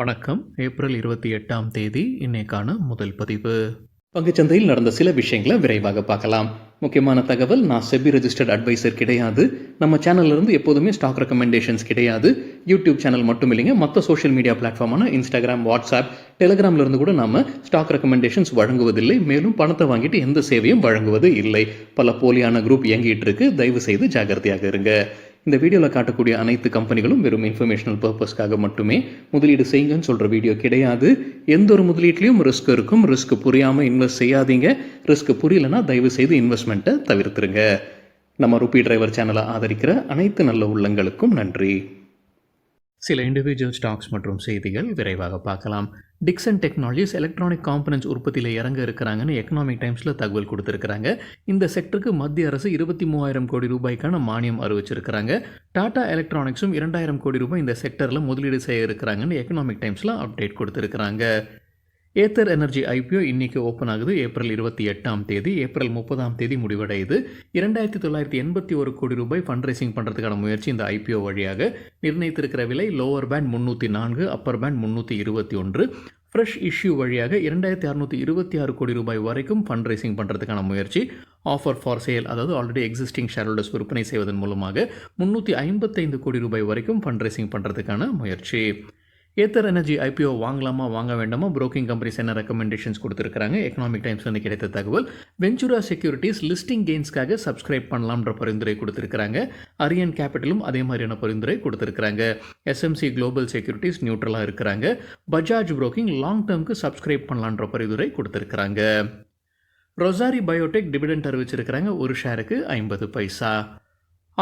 வணக்கம். ஏப்ரல் 28ஆம் தேதி இன்னைக்கான முதல் பதிவு. பங்குச்சந்தையில் நடந்த சில விஷயங்களை விரைவாக பார்க்கலாம். முக்கியமான தகவல், நான் செபி ரெஜிஸ்டர்ட் அட்வைசர் கிடையாது. நம்ம சேனல்ல இருந்து எப்போதுமே ஸ்டாக் ரெக்கமெண்டேஷன்ஸ் கிடையாது. யூடியூப் சேனல் மட்டும் இல்லைங்க, மற்ற சோஷியல் மீடியா பிளாட்ஃபார்மான இன்ஸ்டாகிராம், வாட்ஸ்அப், டெலிகிராம்ல இருந்து கூட நாம ஸ்டாக் ரெக்கமெண்டேஷன்ஸ் வழங்குவதில்லை. மேலும் பணத்தை வாங்கிட்டு எந்த சேவையும் வழங்குவது இல்லை. பல போலியான குரூப் இயங்கிட்டு இருக்கு. தயவு செய்து ஜாகிரதையாக இருங்க. இந்த வீடியோவில் காட்டக்கூடிய அனைத்து கம்பெனிகளும் வெறும் இன்ஃபர்மேஷனல் பர்பஸ்க்காக மட்டுமே முதலீடு செய்யுங்கன்னு சொல்கிற வீடியோ கிடையாது. எந்த ஒரு முதலீட்லையும் ரிஸ்க் இருக்கும். ரிஸ்க் புரியாமல் இன்வெஸ்ட் செய்யாதீங்க. ரிஸ்க் புரியலன்னா தயவு செய்து இன்வெஸ்ட்மெண்ட்டை தவிர்த்துருங்க. நம்ம ருபி டிரைவர் சேனலை ஆதரிக்கிற அனைத்து நல்ல உள்ளங்களுக்கும் நன்றி. சில இண்டிவிஜுவல் ஸ்டாக்ஸ் மற்றும் செய்திகள் விரைவாக பார்க்கலாம். டிக்சன் டெக்னாலஜிஸ் எலக்ட்ரானிக் காம்பனன்ட்ஸ் உற்பத்தியில் இறங்க இருக்கிறாங்கன்னு எக்கனாமிக் டைம்ஸில் தகவல் கொடுத்துருக்காங்க. இந்த செக்டருக்கு மத்திய அரசு 23,000 கோடி ரூபாய்க்கான மானியம் அறிவிச்சிருக்கிறாங்க. டாடா எலக்ட்ரானிக்ஸும் 2,000 கோடி ரூபாய் இந்த செக்டரில் முதலீடு செய்ய இருக்கிறாங்கன்னு எக்கனாமிக் டைம்ஸில் அப்டேட் கொடுத்துருக்குறாங்க. ஏத்தர் எனர்ஜி ஐபிஓ இன்னைக்கு ஓப்பன் ஆகுது. ஏப்ரல் 28ஆம் தேதி. ஏப்ரல் 30ஆம் தேதி முடிவடையுது. 2,981 கோடி ரூபாய் ஃபண்ட் ரைசிங் பண்ணுறதுக்கான முயற்சி இந்த ஐபிஓ வழியாக. நிர்ணயித்திருக்கிற விலை lower band 304, upper band 321. Fresh issue வழியாக 2,626 கோடி ரூபாய் வரைக்கும் ஃபண்ட் ரைசிங் பண்ணுறதுக்கான முயற்சி. ஆஃபர் ஃபார் சேல், அதாவது ஆல்ரெடி எக்ஸிஸ்டிங் ஷேர் ஹோல்டர்ஸ் விற்பனை செய்வதன் மூலமாக 355 கோடி ரூபாய் வரைக்கும் ஃபண்ட் ரைசிங் பண்ணுறதுக்கான முயற்சி. ஏத்தர் எனர்ஜி ஐபிஓ வாங்கலாமா வாங்க வேண்டாமா, புரோக்கிங் கம்பெனிஸ் என்ன ரெக்கமெண்டேஷன்ஸ் கொடுத்துருக்காங்க. எக்கனாமிக் டைம்ஸ்லேருந்து கிடைத்த தகவல், வெஞ்சுரா செக்யூரிட்டிஸ் லிஸ்டிங் கெயின்ஸ்க்காக சப்ஸ்கிரைப் பண்ணலாம்ன்ற பரிந்துரை கொடுத்துருக்காங்க. அரியன் கேபிட்டலும் அதே மாதிரியான பரிந்துரை கொடுத்துருக்காங்க. எஸ்எம்சி குளோபல் செக்யூரிட்டிஸ் நியூட்ரலாக இருக்கிறாங்க. பஜாஜ் புரோக்கிங் லாங் டேர்முக்கு சப்ஸ்கிரைப் பண்ணலான்ற பரிந்துரை கொடுத்துருக்காங்க. ரொசாரி பயோடெக் டிவிடெண்ட் அறிவிச்சிருக்கிறாங்க. ஒரு ஷேருக்கு 50 பைசா.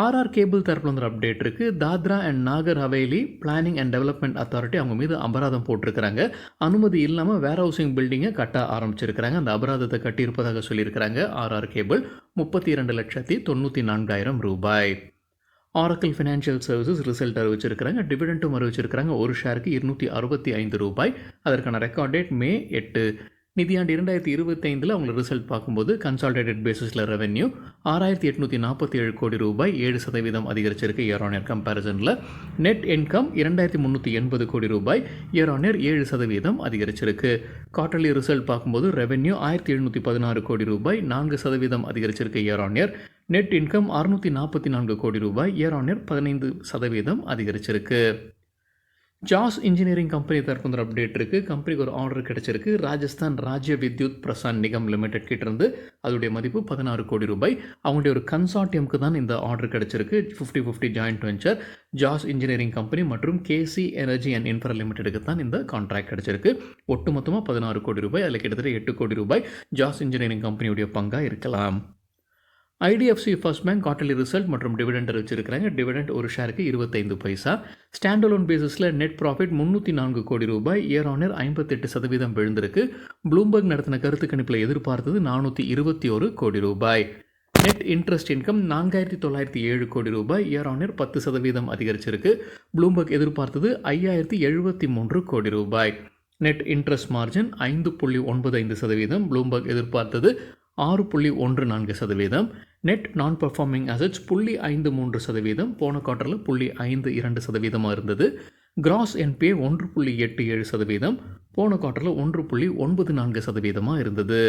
ஆர்ஆர் கேபிள் தரப்புல வந்து அப்டேட் இருக்குது. Dadra and Nagar Haveli planning and development authority அவங்க மீது அபராதம் போட்டிருக்கிறாங்க. அனுமதி இல்லாமல் வேர் ஹவுசிங் பில்டிங்கை கட்ட ஆரம்பிச்சிருக்கிறாங்க. அந்த அபராதத்தை கட்டியிருப்பதாக சொல்லியிருக்கிறாங்க. ஆர்ஆர் கேபிள் 32,94,000 ரூபாய். ஆரக்கிள் ஃபினான்ஷியல் சர்வீசஸ் ரிசல்ட் அறிவிச்சிருக்கிறாங்க. டிவிடெண்ட்டும் அறிவிச்சிருக்கிறாங்க. ஒரு ஷேருக்கு 265 ரூபாய். அதற்கான ரெக்கார்ட் டேட் மே 8. நிதியாண்டு 2025 அவங்கள ரிசல்ட் பார்க்கும்போது கன்சால்டேட்டட் பேசிஸில் ரெவென்யூ 6,847 கோடி ரூபாய், 7% அதிகரிச்சிருக்கு இயர் ஆன் இயர் கம்பேரிசனில். நெட் இன்கம் 2,380 கோடி ரூபாய், இயர் ஆன் இயர் 7% அதிகரிச்சிருக்கு. குவார்டர்லி ரிசல்ட் பார்க்கும்போது ரெவென்யூ 1,716 கோடி ரூபாய், 4% அதிகரிச்சிருக்கு year on year. Net income 644 crore ரூபாய், இயர் ஆன் இயர் 15% அதிகரிச்சிருக்கு. ஜாஸ் இன்ஜினியரிங் கம்பெனி தரப்பு ஒரு அப்டேட் இருக்குது. கம்பெனிக்கு ஒரு ஆர்டர் கிடச்சிருக்கு. ராஜஸ்தான் ராஜ்ய வித்யுத் பிரசான் நிகம் லிமிடெட் கிட்டேருந்து. அதோடைய மதிப்பு 16 கோடி ரூபாய். அவங்களுடைய ஒரு கன்சார்டியமுக்கு தான் இந்த ஆர்டர் கிடச்சிருக்கு. 50-50 ஜாயிண்ட் வெஞ்சர் ஜாஸ் இன்ஜினியரிங் கம்பெனி மற்றும் கேசி எனர்ஜி அண்ட் இன்ஃப்ரா லிமிடெடுக்கு தான் இந்த கான்ட்ராக்ட் கிடச்சிருக்கு. ஒட்டுமொத்தமாக 16 கோடி ரூபாய். அதில் கிட்டத்தட்ட 8 கோடி ரூபாய் ஜாஸ் இன்ஜினியரிங் கம்பெனியுடைய பங்காக இருக்கலாம். IDFC first bank quarterly result மற்றும் டிவிடெண்ட் அறிவிச்சிருக்கிறாங்க. டிவிடெண்ட் ஒரு ஷேருக்கு 25 பைசா. ஸ்டாண்டலோன் பேசிஸில் நெட் ப்ராஃபிட் 304 கோடி ரூபாய், இயர் ஆன் இயர் 58% விழுந்திருக்கு. ப்ளூம்பர்க் நடத்தின கருத்து கணிப்பில் எதிர்பார்த்தது 421 கோடி ரூபாய். நெட் இன்ட்ரெஸ்ட் இன்கம் 4,907 கோடி ரூபாய், இயர் ஆன் இயர் 10% அதிகரிச்சிருக்கு. ப்ளூம்பர்க் எதிர்பார்த்தது 5,073 கோடி ரூபாய். Net interest margin 5.95%. ப்ளூம்பர்க் எதிர்பார்த்தது 6.14%. நெட் நான் பர்ஃபார்மிங் அசட்ஸ் 0.53%. போன குவார்ட்டரில் 0.52% இருந்தது. Cross NBA 1.87%. போன குவார்ட்டரில் 1.94% இருந்தது.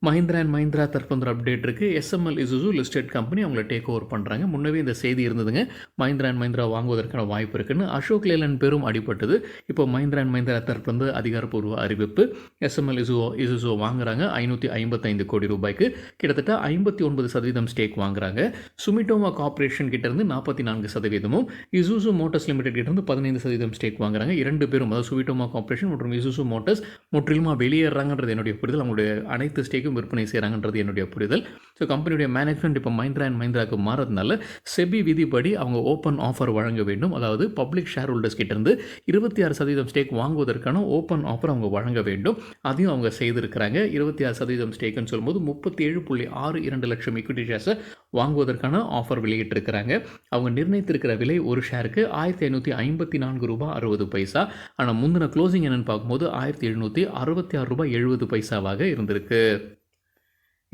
மஹிந்திரா அண்ட் மஹிந்திரா தரப்பு அப்டேட் இருக்குது. எஸ்எம்எல் இசுசு லிஸ்டட் கம்பெனி அவங்கள டேக் ஓவர் பண்ணுறாங்க. முன்னவே இந்த செய்தி இருந்ததுங்க. மஹிந்திரா அண்ட் மஹிந்திரா வாங்குவதற்கான வாய்ப்பு இருக்குன்னு. அசோக் லேலண்ட் பெரும் அடிபட்டது. இப்போ மஹிந்திரா அண்ட் மஹிந்திரா தரப்பு அதிகாரப்பூர்வ அறிவிப்பு. எஸ்எம்எல் இசுசு வாங்குறாங்க 555 கோடி ரூபாய்க்கு. கிட்டத்தட்ட 59% ஸ்டேக் வாங்குறாங்க. சுமிட்டோமா கார்பரேஷன் கிட்டேருந்து 44%, இசுசு மோட்டர்ஸ் லிமிடெட் கிட்டேருந்து 15% ஸ்டேக் வாங்குறாங்க. இரண்டு பேரும், அதாவது சுமிட்டோமா கார்பரேஷன் மற்றும் இசுசு மோட்டர்ஸ் முற்றிலுமாக வெளியேறாங்கன்றது என்னுடைய புரிதல். அவங்களுடைய அனைத்து ஸ்டேக்கும் விற்பனை செய்கிறாங்கன்றது என்னுடைய புரிதல். ஸோ கம்பெனியுடைய மேனேஜ்மெண்ட் இப்போ மஹிந்திரா அண்ட் மஹிந்திராவுக்கு மாறதுனால செபி விதிப்படி அவங்க ஓப்பன் ஆஃபர் வழங்க வேண்டும். அதாவது பப்ளிக் ஷேர் ஹோல்டர்ஸ் கிட்டேருந்து 26% ஸ்டேக் வாங்குவதற்கான ஓப்பன் ஆஃபர் அவங்க வழங்க வேண்டும். அதையும் அவங்க செய்திருக்கிறாங்க. 26% ஸ்டேக்குன்னு சொல்லும்போது 37.62 லட்சம் ஈக்விட்டி ஷேர்ஸை வாங்குவதற்கான ஆஃபர் வெளியிட்டிருக்கிறாங்க. அவங்க நிர்ணயித்திருக்கிற விலை ஒரு ஷேருக்கு 1,554 ரூபாய் 60 பைசா. ஆனால் முந்தின க்ளோசிங் என்னன்னு பார்க்கும்போது 1,766 ரூபாய் 70 பைசாவாக இருந்திருக்கு.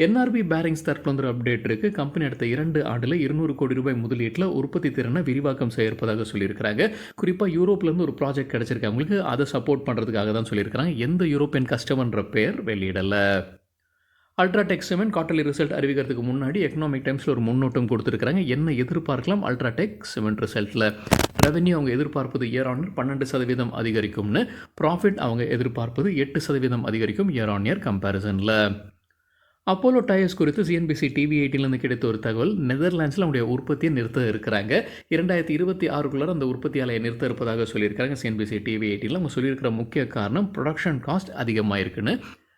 என்ஆர்பி பேரிங்ஸ் தரப்புல ஒரு அப்டேட் இருக்குது. கம்பெனி அடுத்த 2 ஆண்டில் 200 கோடி ரூபாய் முதலீட்டில் உற்பத்தி திறனை விரிவாக்கம் செய்ய இருப்பதாக சொல்லியிருக்கிறாங்க. குறிப்பாக யூரோப்லேருந்து ஒரு ப்ராஜெக்ட் கிடச்சிருக்கு அவங்களுக்கு, அதை சப்போர்ட் பண்ணுறதுக்காக தான் சொல்லியிருக்கிறாங்க. எந்த யூரோப்பியன் கஸ்டமர்ன்ற பேர் வெளியிடலை. அல்ட்ராடெக் சிமெண்ட் குவார்ட்டர்லி ரிசல்ட் அறிவிக்கிறதுக்கு முன்னாடி எக்கனாமிக் டைம்ஸில் ஒரு முன்னோட்டம் கொடுத்துருக்காங்க. என்ன எதிர்பார்க்கலாம் அல்ட்ராடெக் சிமெண்ட் ரிசல்ட்டில்? ரெவென்யூ அவங்க எதிர்பார்ப்பது இயர் ஆன் இயர் 12% அதிகரிக்கும்னு, ப்ராஃபிட் அவங்க எதிர்பார்ப்பது 8% அதிகரிக்கும் இயர் ஆன் இயர் கம்பேரிசனில். அப்போலோ டயர்ஸ் குறித்து சிஎன்பிசி டிவி 18லேருந்து கிடைத்த ஒரு தகவல், நெதர்லாண்ட்ஸில் அவங்களுடைய உற்பத்தியை நிறுத்த இருக்கிறாங்க. 2026 அந்த உற்பத்தி ஆலையை நிறுத்த இருப்பதாக சொல்லியிருக்காங்க சிஎன்பிசி டிவி 18ல். அவங்க சொல்லியிருக்கிற முக்கிய காரணம் ப்ரொடக்ஷன் காஸ்ட் அதிகமாக இருக்குன்னு.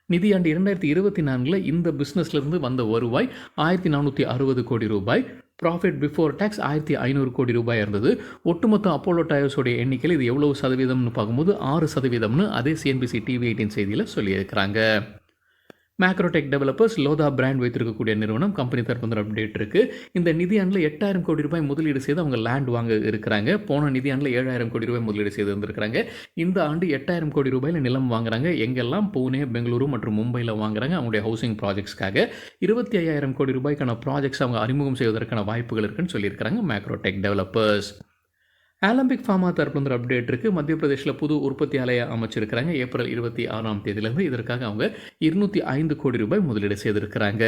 நிதியாண்டு 2024 இந்த பிஸ்னஸ்லேருந்து வந்த வருவாய் 1460 கோடி ரூபாய், ப்ராஃபிட் பிஃபோர் டேக்ஸ் 1500 கோடி ரூபாய் இருந்தது. ஒட்டுமொத்த அப்போலோ டயர்ஸோடைய எண்ணிக்கையில் இது எவ்வளவு சதவீதம்னு பார்க்கும்போது 6% அதே சிஎன்பிசி டிவி 18 செய்தியில் சொல்லியிருக்கிறாங்க. மேக்ரோடெக் டெவலப்பர்ஸ் லோதா பிராண்ட் வைத்திருக்கக்கூடிய நிறுவனம் கம்பெனி தரப்பு அப்டேட் இருக்குது. இந்த நிதியாண்டில் 8000 கோடி ரூபாய் முதலீடு செய்து அவங்க லேண்ட் வாங்க இருக்கிறாங்க. போன நிதியாண்டில் 7000 கோடி ரூபாய் முதலீடு செய்து இருந்திருக்கிறாங்க. இந்த ஆண்டு 8000 கோடி ரூபாயில் நிலம் வாங்குறாங்க. எங்கெல்லாம்? பூனே, பெங்களூரு மற்றும் மும்பையில் வாங்குறாங்க அவங்களுடைய ஹவுசிங் ப்ராஜெக்ட்ஸ்க்காக. 25,000 கோடி ரூபாய்க்கான ப்ராஜெக்ட்ஸ் அவங்க அறிமுகம் செய்வதற்கான வாய்ப்புகள் இருக்குன்னு சொல்லியிருக்கிறாங்க மேக்ரோடெக் டெவலப்பர்ஸ். ஆலம்பிக் ஃபார்மா தரப்புல அப்டேட் இருக்குது. மத்திய பிரதேசில் புது உற்பத்தி ஆலையை அமைச்சிருக்கிறாங்க. ஏப்ரல் 26 இதற்காக அவங்க 205 கோடி ரூபாய் முதலீடு செய்திருக்கிறாங்க.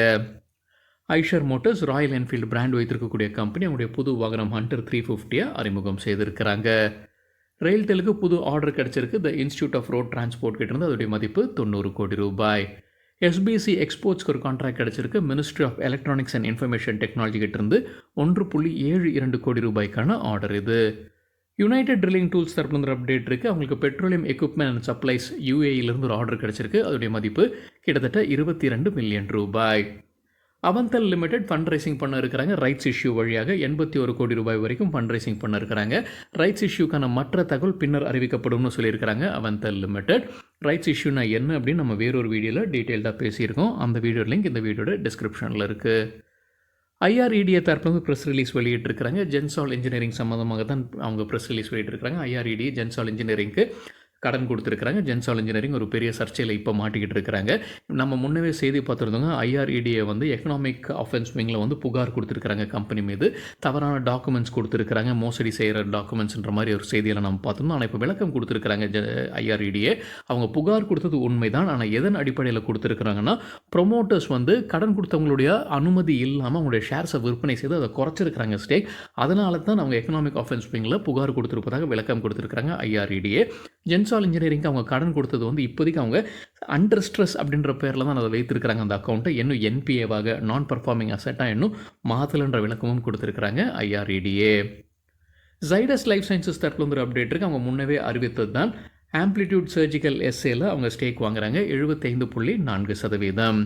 Eicher Motors Royal Enfield brand வைத்திருக்கக்கூடிய கம்பெனி அவங்களுடைய புது வாகனம் ஹண்டர் 350 அறிமுகம் செய்திருக்கிறாங்க. ரெயில்டெலுக்கு புது ஆர்டர் கிடச்சிருக்கு. The institute of road transport கிட்ட இருந்து அதோடைய மதிப்பு 90 கோடி ரூபாய். எஸ்பிசி எக்ஸ்போர்ட்ஸ்க்கு ஒரு கான்ட்ராக்ட் கிடச்சிருக்கு. Ministry of electronics and information technology கிட்ட இருந்து 1.72 கோடி ரூபாய்க்கான ஆர்டர் இது. யுனைடெட் ட்ரில்லிங் டூல்ஸ் தரப்புல அப்டேட் இருக்குது. அவங்களுக்கு பெட்ரோலியம் எக்யூப்மெண்ட் அண்ட் சப்ளைஸ் யூஏஇலேருந்து ஒரு ஆர்டர் கிடச்சிருக்கு. அதோடைய மதிப்பு கிட்டத்தட்ட 22 மில்லியன் ரூபாய். அவந்தல் லிமிடெட் ஃபண்ட் ரைசிங் பண்ண இருக்கிறாங்க. ரைட்ஸ் இஷ்யூ வழியாக 81 கோடி ரூபாய் வரைக்கும் ஃபண்ட் ரைசிங் பண்ண இருக்கிறாங்க. ரைட்ஸ் இஷ்யூக்கான மற்ற தகவல் பின்னர் அறிவிக்கப்படும்னு சொல்லியிருக்கிறாங்க அவந்தல் லிமிடெட். ரைட்ஸ் இஷ்யூனா என்ன அப்படின்னு நம்ம வேறொரு வீடியோவில் டீட்டெயில்டாக பேசியிருக்கோம். அந்த வீடியோ லிங்க் இந்த வீடியோட டிஸ்கிரிப்ஷனில் இருக்குது. ஐஆர்இடிஏ தரப்புல ப்ரெஸ் ரிலீஸ் வெளியிட்டிருக்கிறாங்க. ஜென்சால் இன்ஜினியரிங் சம்மந்தமாக தான் அவங்க ப்ரெஸ் ரிலீஸ் வெளியிட்டிருக்கிறாங்க. ஐஆர்இடிஏ ஜென்சால் இன்ஜினியரிங்க்கு கடன் கொடுத்துருக்குறாங்க. ஜென்சால் இன்ஜினியரிங் ஒரு பெரிய சர்ச்சையில் இப்போ மாட்டிக்கிட்டு இருக்கிறாங்க. நம்ம முன்னவே செய்தி பார்த்துருந்தோங்க. ஐஆர்இடிஏ எக்கனாமிக் அஃபென்ஸ் விங்கில் புகார் கொடுத்துருக்குறாங்க கம்பெனி மீது. தவறான டாக்குமெண்ட்ஸ் கொடுத்துருக்குறாங்க, மோசடி செய்கிற டாக்குமெண்ட்ஸ்ன்ற மாதிரி ஒரு செய்தியில் நம்ம பார்த்துருந்தோம். ஆனால் இப்போ விளக்கம் கொடுத்துருக்குறாங்க ஐஆர்இடிஏ. அவங்க புகார் கொடுத்தது உண்மைதான். ஆனால் எதன் அடிப்படையில் கொடுத்துருக்குறாங்கன்னா, ப்ரொமோட்டர்ஸ் கடன் கொடுத்தவங்களுடைய அனுமதி இல்லாமல் அவங்களுடைய ஷேர்ஸை விற்பனை செய்து அதை குறைச்சிருக்கிறாங்க ஸ்டேக். அதனால தான் அவங்க எக்கனாமிக் அஃபென்ஸ் விங்கில் புகார் கொடுத்துருப்பதாக விளக்கம் கொடுத்துருக்குறாங்க ஐஆர்இடிஏ. ஜென்சால் இன்ஜினியரிங்க்கு அவங்க கடன் கொடுத்தது இப்போதைக்கு அவங்க அண்டர் ஸ்ட்ரெஸ் அப்படின்ற பேரில் தான் அதை வைத்திருக்கிறாங்க. அந்த அக்கௌண்ட்டை இன்னும் என்பிஏவாக நான் பர்ஃபார்மிங் அசெட்டாக இன்னும் மாற்றலன்ற விளக்கமும் கொடுத்துருக்குறாங்க ஐஆர்இடிஏ. ஜைடஸ் லைஃப் சயின்சஸ் தரப்புல ஒரு அப்டேட் இருக்குது. அவங்க முன்னவே அறிவித்தது தான். ஆம்ப்ளிடியூட் சர்ஜிக்கல் எஸ்ஏல அவங்க ஸ்டேக் வாங்குறாங்க 75.4%.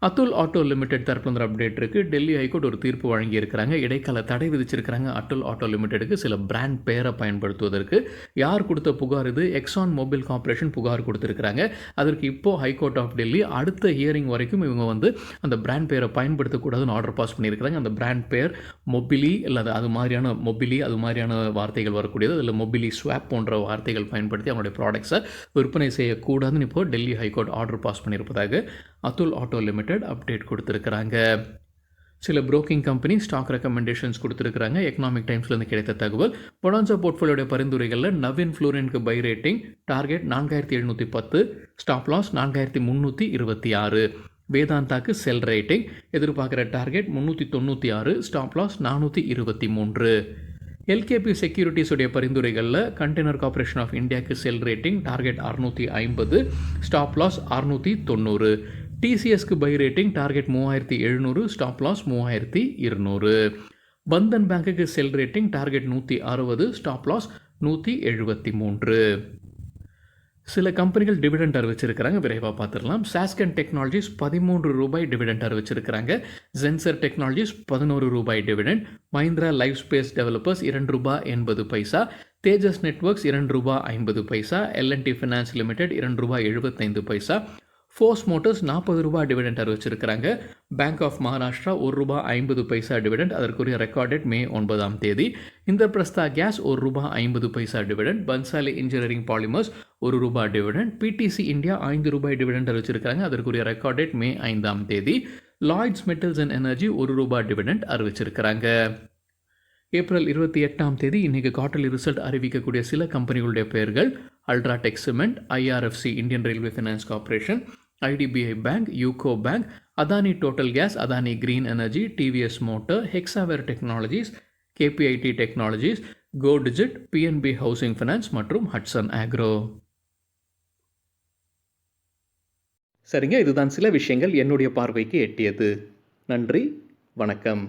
அத்துல் ஆட்டோ லிமிடெட் தரப்புல அப்டேட் இருக்குது. டெல்லி ஹைகோர்ட் ஒரு தீர்ப்பு வழங்கியிருக்கிறாங்க. இடைக்கால தடை விதிச்சிருக்கிறாங்க அத்துல் ஆட்டோ லிமிடெடுக்கு சில பிராண்ட் பெயரை பயன்படுத்துவதற்கு. யார் கொடுத்த புகார் இது? எக்ஸான் மொபைல் கார்பரேஷன் புகார் கொடுத்துருக்குறாங்க. அதற்கு இப்போது ஹைகோர்ட் ஆஃப் டெல்லி அடுத்த ஹியரிங் வரைக்கும் இவங்க அந்த பிராண்ட் பெயரை பயன்படுத்தக்கூடாதுன்னு ஆர்டர் பாஸ் பண்ணியிருக்கிறாங்க. அந்த பிராண்ட் பெயர் மொபிலி இல்லை அது மாதிரியான அது மாதிரியான வார்த்தைகள் வரக்கூடியது. அதில் மொபிலி ஸ்வாப் போன்ற வார்த்தைகள் பயன்படுத்தி அவங்களுடைய ப்ராடக்ட்ஸை விற்பனை செய்யக்கூடாதுன்னு இப்போ டெல்லி ஹைகோர்ட் ஆர்டர் பாஸ் பண்ணியிருப்பதாக அத்துல் ஆட்டோ லிமிடெட் அப்டேட் கொடுத்துருக்குறாங்க. சில புரோக்கிங் கம்பெனி ஸ்டாக் ரெக்கமெண்டேஷன்ஸ் கொடுத்துருக்குறாங்க. எக்கனாமிக் டைம்ஸ்லேருந்து கிடைத்த தகவல். பொனான்சா போர்ட்ஃபோலியோட பரிந்துரைகளில் நவீன் ஃப்ளூரினுக்கு buy rating target 4710, stop loss 4326. வேதாந்தாக்கு செல் ரேட்டிங் எதிர்பார்க்குற டார்கெட் 396, ஸ்டாப் லாஸ் 423. எல்கேபி செக்யூரிட்டிஸுடைய பரிந்துரைகளில் கண்டெய்னர் கார்பரேஷன் ஆஃப் இந்தியாவுக்கு sell rating target 650, stop loss 690. டிசிஎஸ்க்கு buy rating target 3700, stop loss 3200. Bandhan பேங்க்குக்கு செல் ரேட்டிங் டார்கெட் 160, ஸ்டாப் லாஸ் 173. சில கம்பெனிகள் டிவிடெண்ட் அறிவிச்சிருக்கிறாங்க, விரைவாக பார்த்துடலாம். சாஸ்கன் டெக்னாலஜிஸ் 13 ரூபாய் டிவிடெண்ட் அறிவிச்சிருக்கிறாங்க. ஜென்சர் டெக்னாலஜிஸ் 11 ரூபாய் dividend. Mahindra life space developers 2 ரூபாய் 80 பைசா. தேஜஸ் நெட்வொர்க்ஸ் 2 ரூபாய் 50 பைசா. எல்என்டி ஃபினான்ஸ் லிமிடெட் 2 ரூபாய் 75 பைசா. ஃபோர்ஸ் மோட்டர்ஸ் ₹40 டிவிடெண்ட் அறிவிச்சிருக்கிறாங்க. பேங்க் ஆஃப் மகாராஷ்டிரா ₹1.50 டிவிடெண்ட், அதற்குரிய ரெக்கார்ட் டேட் மே 9ஆம் தேதி. Indraprastha gas ₹1.50 dividend. Bansali engineering polymers ₹1 dividend. PTC India ₹5 dividend அறிவிச்சிருக்காங்க, அதற்குரிய ரெக்கார்ட் டேட் மே 5ஆம் தேதி. Lloyds metals and energy ₹1 dividend அறிவிச்சிருக்கிறாங்க. ஏப்ரல் 28ஆம் தேதி இன்றைக்கி குவார்ட்டர்லி ரிசல்ட் அறிவிக்கக்கூடிய சில கம்பெனிகளுடைய பெயர்கள்: UltraTech cement, IRFC Indian railway finance corporation, IDBI bank, UCO bank, Adani total gas, Adani green energy, TVS motor, Hexaware technologies, KPIT technologies, Go Digit, PNB housing finance மற்றும் Hatsun agro. சரிங்க, இதுதான் சில விஷயங்கள் என்னுடைய பார்வைக்கு எட்டியது. நன்றி, வணக்கம்.